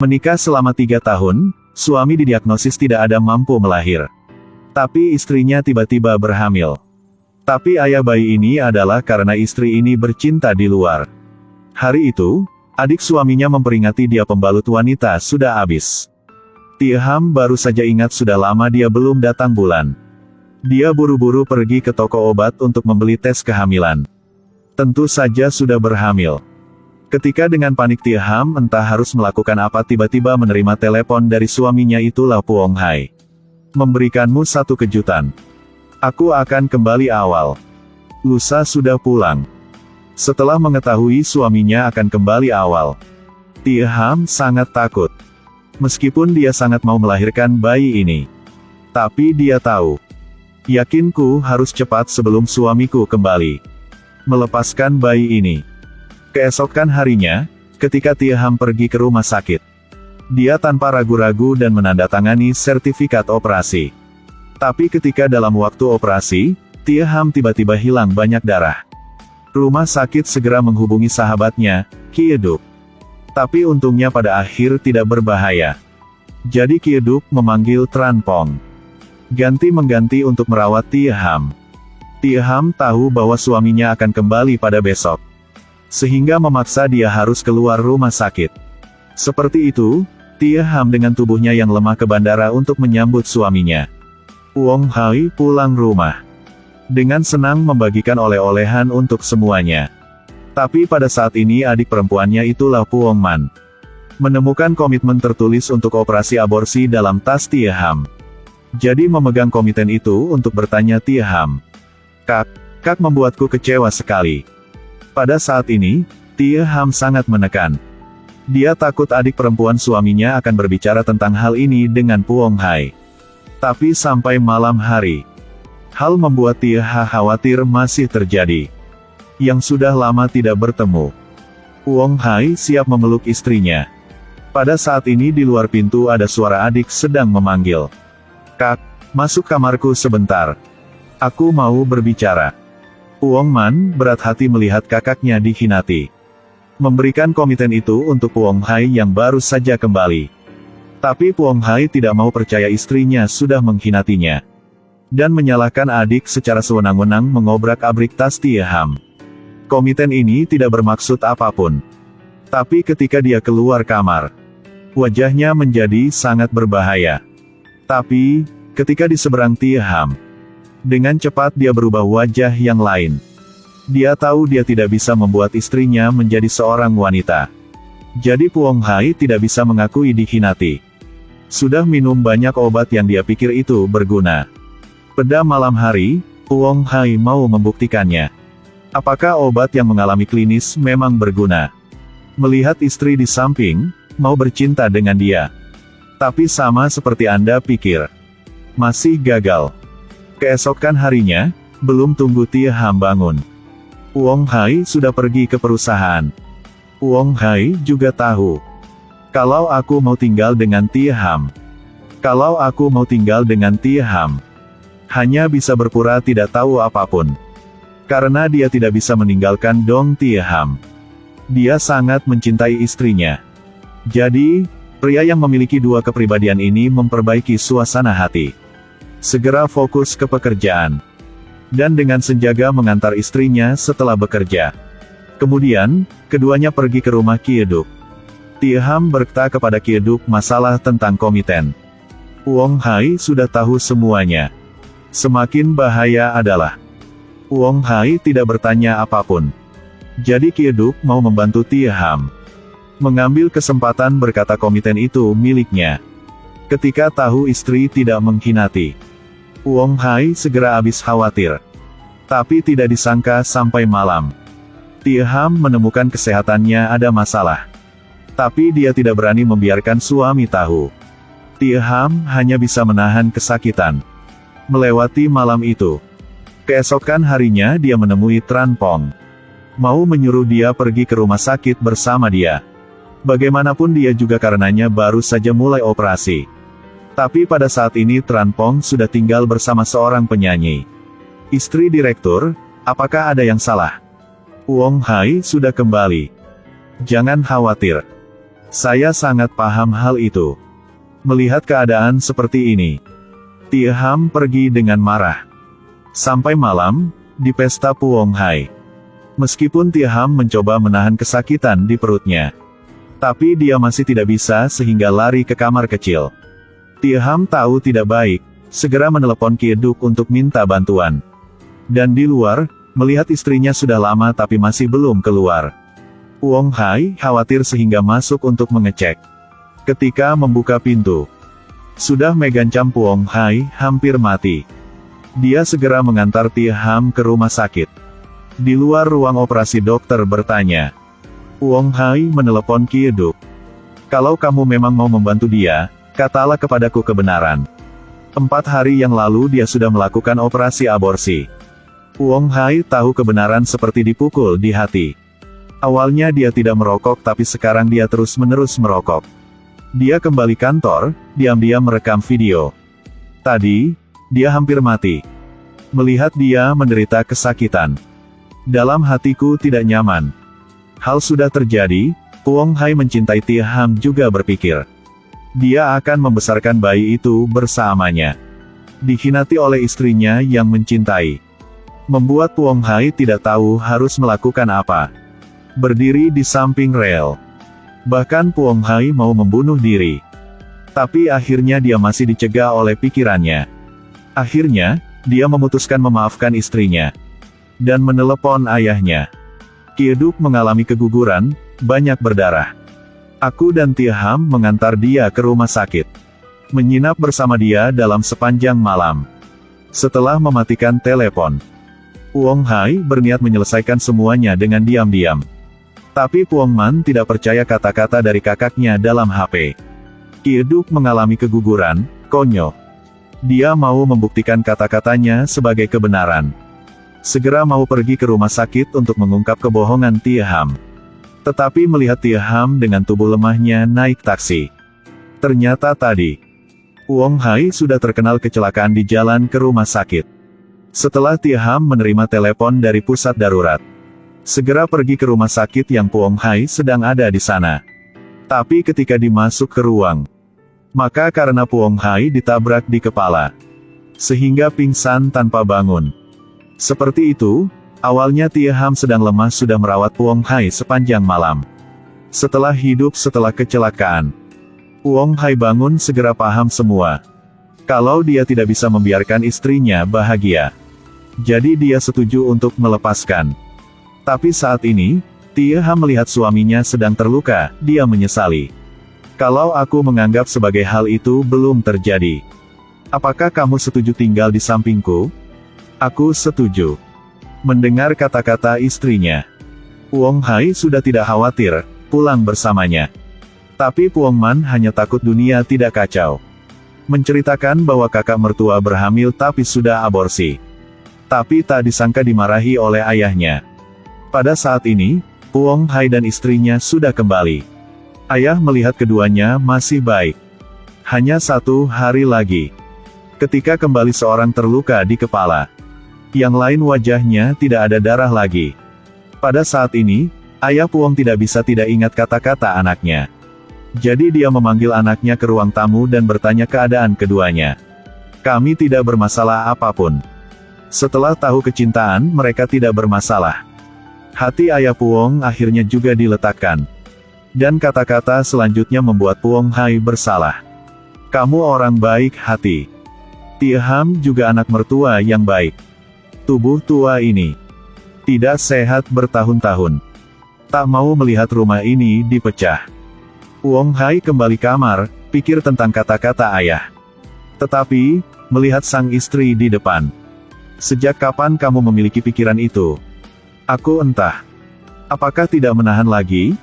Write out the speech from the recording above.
Menikah selama 3 tahun, suami didiagnosis tidak ada mampu melahir. Tapi istrinya tiba-tiba berhamil. Tapi ayah bayi ini adalah karena istri ini bercinta di luar. Hari itu, adik suaminya memperingatkan dia pembalut wanita sudah habis. Tie Ham baru saja ingat sudah lama dia belum datang bulan. Dia buru-buru pergi ke toko obat untuk membeli tes kehamilan. Tentu saja sudah berhamil. Ketika dengan panik Tie Ham entah harus melakukan apa tiba-tiba menerima telepon dari suaminya itulah Puong Hai. Memberikanmu satu kejutan. Aku akan kembali awal. Lusa sudah pulang. Setelah mengetahui suaminya akan kembali awal, Tie Ham sangat takut. Meskipun dia sangat mau melahirkan bayi ini. Tapi dia tahu. Yakinku harus cepat sebelum suamiku kembali. Melepaskan bayi ini. Keesokan harinya, ketika Tie Ham pergi ke rumah sakit, dia tanpa ragu-ragu dan menandatangani sertifikat operasi. Tapi ketika dalam waktu operasi, Tie Ham tiba-tiba hilang banyak darah. Rumah sakit segera menghubungi sahabatnya, Kie Duk. Tapi untungnya pada akhir tidak berbahaya. Jadi Kie Duk memanggil Tran Pong. Ganti-mengganti untuk merawat Tie Ham. Tie Ham tahu bahwa suaminya akan kembali pada besok. Sehingga memaksa dia harus keluar rumah sakit. Seperti itu, Tie Ham dengan tubuhnya yang lemah ke bandara untuk menyambut suaminya. Puong Hai pulang rumah. Dengan senang membagikan oleh-olehan untuk semuanya. Tapi pada saat ini adik perempuannya itulah Puong Man. Menemukan komitmen tertulis untuk operasi aborsi dalam tas Tie Ham. Jadi memegang komitmen itu untuk bertanya Tie Ham. Kak membuatku kecewa sekali. Pada saat ini, Tie Ham sangat menekan. Dia takut adik perempuan suaminya akan berbicara tentang hal ini dengan Puong Hai. Tapi sampai malam hari, hal membuat Tie Ham khawatir masih terjadi. Yang sudah lama tidak bertemu. Puong Hai siap memeluk istrinya. Pada saat ini di luar pintu ada suara adik sedang memanggil. Kak, masuk kamarku sebentar. Aku mau berbicara. Puong Man berat hati melihat kakaknya dikhianati. Memberikan komitmen itu untuk Puong Hai yang baru saja kembali. Tapi Puong Hai tidak mau percaya istrinya sudah mengkhianatinya. Dan menyalahkan adik secara sewenang-wenang mengobrak-abrik tas Tie Ham. Komitmen ini tidak bermaksud apapun. Tapi ketika dia keluar kamar, wajahnya menjadi sangat berbahaya. Tapi, ketika di seberang Tie Ham, dengan cepat dia berubah wajah yang lain. Dia tahu dia tidak bisa membuat istrinya menjadi seorang wanita. Jadi Puong Hai tidak bisa mengakui dikhianati. Sudah minum banyak obat yang dia pikir itu berguna. Pada malam hari, Puong Hai mau membuktikannya. Apakah obat yang mengalami klinis memang berguna? Melihat istri di samping, mau bercinta dengan dia. Tapi sama seperti Anda pikir. Masih gagal. Keesokan harinya, belum tunggu Tie Ham bangun. Puong Hai sudah pergi ke perusahaan. Puong Hai juga tahu. Kalau aku mau tinggal dengan Tie Ham. Kalau aku mau tinggal dengan Tie Ham. Hanya bisa berpura tidak tahu apapun. Karena dia tidak bisa meninggalkan Dong Tie Ham. Dia sangat mencintai istrinya. Jadi, pria yang memiliki dua kepribadian ini memperbaiki suasana hati. Segera fokus ke pekerjaan. Dan dengan senjaga mengantar istrinya setelah bekerja. Kemudian, keduanya pergi ke rumah Kie Duk. Tie Ham berkata kepada Kie Duk masalah tentang komitmen. Puong Hai sudah tahu semuanya. Semakin bahaya adalah, Puong Hai tidak bertanya apapun. Jadi Kie Duk mau membantu Tie Ham. Mengambil kesempatan berkata komitmen itu miliknya. Ketika tahu istri tidak mengkhianati, Puong Hai segera habis khawatir. Tapi tidak disangka sampai malam, Tie Ham menemukan kesehatannya ada masalah. Tapi dia tidak berani membiarkan suami tahu. Tie Ham hanya bisa menahan kesakitan. Melewati malam itu. Keesokan harinya dia menemui Tran Pong. Mau menyuruh dia pergi ke rumah sakit bersama dia. Bagaimanapun dia juga karenanya baru saja mulai operasi. Tapi pada saat ini Tran Pong sudah tinggal bersama seorang penyanyi. Istri direktur, apakah ada yang salah? Puong Hai sudah kembali. Jangan khawatir. Saya sangat paham hal itu. Melihat keadaan seperti ini, Tie Ham pergi dengan marah. Sampai malam, di pesta Puong Hai. Meskipun Tie Ham mencoba menahan kesakitan di perutnya, tapi dia masih tidak bisa sehingga lari ke kamar kecil. Tie Ham tahu tidak baik, segera menelepon Kie Duk untuk minta bantuan. Dan di luar, melihat istrinya sudah lama tapi masih belum keluar. Puong Hai khawatir sehingga masuk untuk mengecek. Ketika membuka pintu, sudah mengancam Puong Hai hampir mati. Dia segera mengantar Tie Ham ke rumah sakit. Di luar ruang operasi dokter bertanya. Puong Hai menelepon Kie Duk. Kalau kamu memang mau membantu dia, katalah kepadaku kebenaran. 4 hari yang lalu dia sudah melakukan operasi aborsi. Puong Hai tahu kebenaran seperti dipukul di hati. Awalnya dia tidak merokok tapi sekarang dia terus-menerus merokok. Dia kembali kantor, diam-diam merekam video. Tadi, dia hampir mati. Melihat dia menderita kesakitan, dalam hatiku tidak nyaman. Hal sudah terjadi, Puong Hai mencintai Tie Ham juga berpikir. Dia akan membesarkan bayi itu bersamanya. Dikhianati oleh istrinya yang mencintai. Membuat Puong Hai tidak tahu harus melakukan apa. Berdiri di samping rel. Bahkan Puong Hai mau membunuh diri. Tapi akhirnya dia masih dicegah oleh pikirannya. Akhirnya, dia memutuskan memaafkan istrinya. Dan menelepon ayahnya. Kie Duk mengalami keguguran, banyak berdarah. Aku dan Tie Ham mengantar dia ke rumah sakit. Menginap bersama dia dalam sepanjang malam. Setelah mematikan telepon, Puong Hai berniat menyelesaikan semuanya dengan diam-diam. Tapi Puong Man tidak percaya kata-kata dari kakaknya dalam HP. Kie Duk mengalami keguguran, konyol. Dia mau membuktikan kata-katanya sebagai kebenaran. Segera mau pergi ke rumah sakit untuk mengungkap kebohongan Tie Ham. Tetapi melihat Tie Ham dengan tubuh lemahnya naik taksi. Ternyata tadi, Puong Hai sudah terkenal kecelakaan di jalan ke rumah sakit. Setelah Tie Ham menerima telepon dari pusat darurat, segera pergi ke rumah sakit yang Puong Hai sedang ada di sana. Tapi ketika dimasuk ke ruang, maka karena Puong Hai ditabrak di kepala, sehingga pingsan tanpa bangun. Seperti itu, awalnya Tie Ham sedang lemas sudah merawat Puong Hai sepanjang malam. Setelah hidup setelah kecelakaan, Puong Hai bangun segera paham semua. Kalau dia tidak bisa membiarkan istrinya bahagia, jadi dia setuju untuk melepaskan. Tapi saat ini, Tie Ham melihat suaminya sedang terluka, dia menyesali. Kalau aku menganggap sebagai hal itu belum terjadi, apakah kamu setuju tinggal di sampingku? Aku setuju. Mendengar kata-kata istrinya, Puong Hai sudah tidak khawatir, pulang bersamanya. Tapi Puong Man hanya takut dunia tidak kacau. Menceritakan bahwa kakak mertua berhamil tapi sudah aborsi. Tapi tak disangka dimarahi oleh ayahnya. Pada saat ini, Puong Hai dan istrinya sudah kembali. Ayah melihat keduanya masih baik. Hanya 1 hari lagi. Ketika kembali seorang terluka di kepala. Yang lain wajahnya tidak ada darah lagi. Pada saat ini, ayah Puong tidak bisa tidak ingat kata-kata anaknya. Jadi dia memanggil anaknya ke ruang tamu dan bertanya keadaan keduanya. Kami tidak bermasalah apapun. Setelah tahu kecintaan mereka tidak bermasalah. Hati ayah Puong akhirnya juga diletakkan. Dan kata-kata selanjutnya membuat Puong Hai bersalah. Kamu orang baik hati. Tie Ham juga anak mertua yang baik. Tubuh tua ini tidak sehat bertahun-tahun. Tak mau melihat rumah ini dipecah. Puong Hai kembali kamar, pikir tentang kata-kata ayah. Tetapi, melihat sang istri di depan. Sejak kapan kamu memiliki pikiran itu? Aku entah. Apakah tidak menahan lagi?